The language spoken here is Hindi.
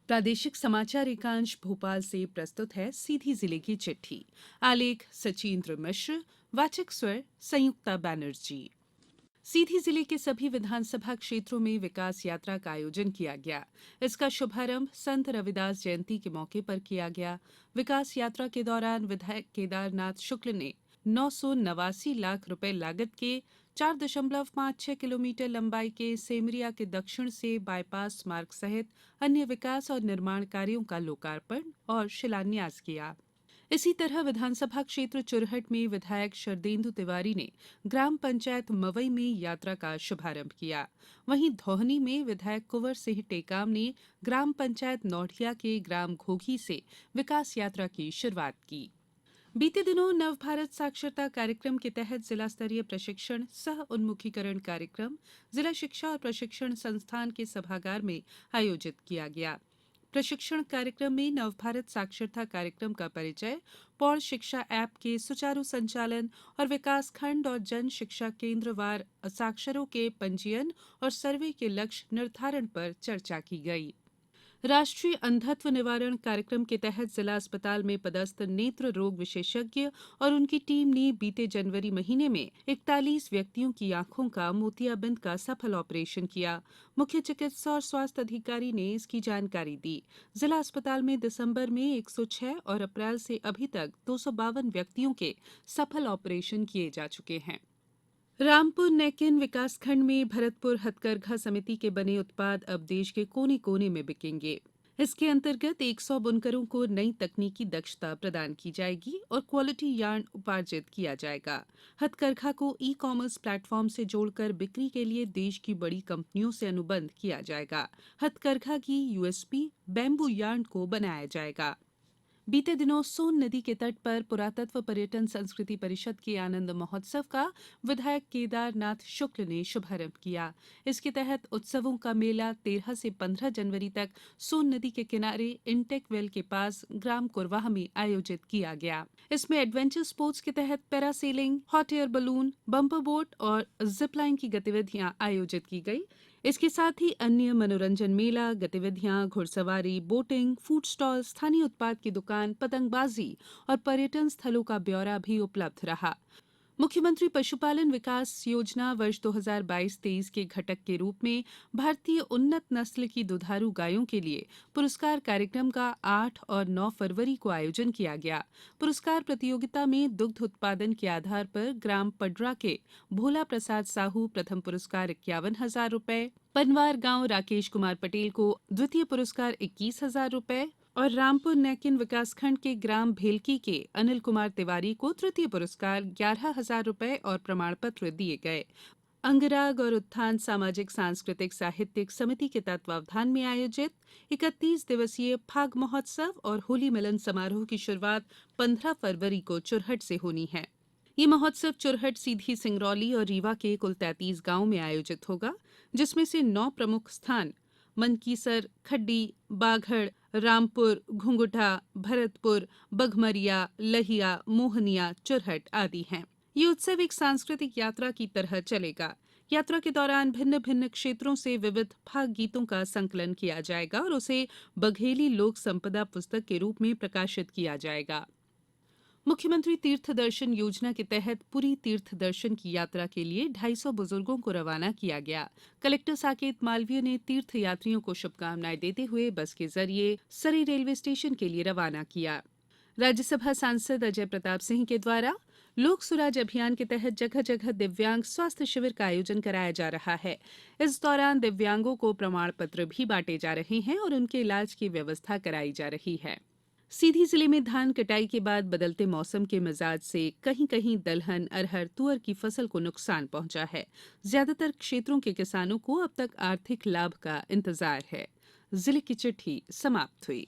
प्रादेशिक समाचार एकांश भोपाल से प्रस्तुत है सीधी जिले की चिट्ठी। आलेख सचिंद्र मिश्र। वाचक स्वर संयुक्ता बैनर्जी। सीधी जिले के सभी विधानसभा क्षेत्रों में विकास यात्रा का आयोजन किया गया। इसका शुभारंभ संत रविदास जयंती के मौके पर किया गया। विकास यात्रा के दौरान विधायक केदारनाथ शुक्ल ने 989 लाख रुपए लागत के 4.56 किलोमीटर लंबाई के सेमरिया के दक्षिण से बाईपास मार्ग सहित अन्य विकास और निर्माण कार्यों का लोकार्पण और शिलान्यास किया। इसी तरह विधानसभा क्षेत्र चुरहट में विधायक शरदेंदु तिवारी ने ग्राम पंचायत मवई में यात्रा का शुभारंभ किया। वहीं धौहनी में विधायक कुंवर सिंह टेकाम ने ग्राम पंचायत नौढ़िया के ग्राम घोघी से विकास यात्रा की शुरुआत की। बीते दिनों नवभारत साक्षरता कार्यक्रम के तहत जिला स्तरीय प्रशिक्षण सह उन्मुखीकरण कार्यक्रम जिला शिक्षा और प्रशिक्षण संस्थान के सभागार में आयोजित किया गया। प्रशिक्षण कार्यक्रम में नवभारत साक्षरता कार्यक्रम का परिचय, पौड़ शिक्षा ऐप के सुचारू संचालन और विकास खंड और जन शिक्षा केंद्रवार साक्षरों के पंजीयन और सर्वे के लक्ष्य निर्धारण पर चर्चा की गई। राष्ट्रीय अंधत्व निवारण कार्यक्रम के तहत जिला अस्पताल में पदस्थ नेत्र रोग विशेषज्ञ और उनकी टीम ने बीते जनवरी महीने में 41 व्यक्तियों की आंखों का मोतियाबिंद का सफल ऑपरेशन किया। मुख्य चिकित्सा और स्वास्थ्य अधिकारी ने इसकी जानकारी दी। जिला अस्पताल में दिसंबर में 106 और अप्रैल से अभी तक 252 व्यक्तियों के सफल ऑपरेशन किए जा चुके हैं। रामपुर नेकिन विकासखंड में भरतपुर हथकरघा समिति के बने उत्पाद अब देश के कोने कोने में बिकेंगे। इसके अंतर्गत 100 बुनकरों को नई तकनीकी दक्षता प्रदान की जाएगी और क्वालिटी यार्न उपार्जित किया जाएगा। हथकरघा को ई कॉमर्स प्लेटफॉर्म से जोड़कर बिक्री के लिए देश की बड़ी कंपनियों से अनुबंध किया जाएगा। हथकरघा की यूएसपी बैम्बू यार्न को बनाया जाएगा। बीते दिनों सोन नदी के तट पर पुरातत्व पर्यटन संस्कृति परिषद के आनंद महोत्सव का विधायक केदारनाथ शुक्ल ने शुभारंभ किया। इसके तहत उत्सवों का मेला 13 से 15 जनवरी तक सोन नदी के किनारे इंटेक वेल के पास ग्राम कुरवाह में आयोजित किया गया। इसमें एडवेंचर स्पोर्ट्स के तहत parasailing, hot air balloon, bumper boat और जिपलाइन की गतिविधियां आयोजित की गई। इसके साथ ही अन्य मनोरंजन मेला गतिविधियां, घुड़सवारी, बोटिंग, फूड स्टॉल, स्थानीय उत्पाद की दुकान, पतंगबाजी और पर्यटन स्थलों का ब्यौरा भी उपलब्ध रहा। मुख्यमंत्री पशुपालन विकास योजना वर्ष 2022-23 के घटक के रूप में भारतीय उन्नत नस्ल की दुधारू गायों के लिए पुरस्कार कार्यक्रम का 8 और 9 फरवरी को आयोजन किया गया। पुरस्कार प्रतियोगिता में दुग्ध उत्पादन के आधार पर ग्राम पडरा के भोला प्रसाद साहू प्रथम पुरस्कार 51,000 रुपए, पनवार गांव राकेश कुमार पटेल को द्वितीय पुरस्कार 21,000 रुपए और रामपुर नेकिन विकासखंड के ग्राम भेलकी के अनिल कुमार तिवारी को तृतीय पुरस्कार 11,000 रुपए और प्रमाण पत्र दिए गए। अंगराग और उत्थान सामाजिक सांस्कृतिक साहित्यिक समिति के तत्वावधान में आयोजित 31 दिवसीय फाग महोत्सव और होली मिलन समारोह की शुरुआत 15 फरवरी को चुरहट से होनी है। ये महोत्सव चुरहट, सीधी, सिंगरौली और रीवा के कुल 33 गांव में आयोजित होगा, जिसमें से 9 प्रमुख स्थान मनकीसर, खड्डी, बाघड़, रामपुर, घुंघुटा, भरतपुर, बघमरिया, लहिया, मोहनिया, चुरहट आदि हैं। ये उत्सव एक सांस्कृतिक यात्रा की तरह चलेगा। यात्रा के दौरान भिन्न भिन्न क्षेत्रों से विविध फाग गीतों का संकलन किया जाएगा और उसे बघेली लोक संपदा पुस्तक के रूप में प्रकाशित किया जाएगा। मुख्यमंत्री तीर्थ दर्शन योजना के तहत पुरी तीर्थ दर्शन की यात्रा के लिए 250 बुजुर्गों को रवाना किया गया। कलेक्टर साकेत मालवीय ने तीर्थ यात्रियों को शुभकामनाएं देते हुए बस के जरिए सरी रेलवे स्टेशन के लिए रवाना किया। राज्यसभा सांसद अजय प्रताप सिंह के द्वारा लोक सुराज अभियान के तहत जगह जगह दिव्यांग स्वास्थ्य शिविर का आयोजन कराया जा रहा है। इस दौरान दिव्यांगों को प्रमाण पत्र भी बांटे जा रहे हैं और उनके इलाज की व्यवस्था कराई जा रही है। सीधी जिले में धान कटाई के बाद बदलते मौसम के मिजाज से कहीं कहीं दलहन, अरहर, तुअर की फसल को नुकसान पहुंचा है। ज्यादातर क्षेत्रों के किसानों को अब तक आर्थिक लाभ का इंतजार है। जिले की चिट्ठी समाप्त हुई।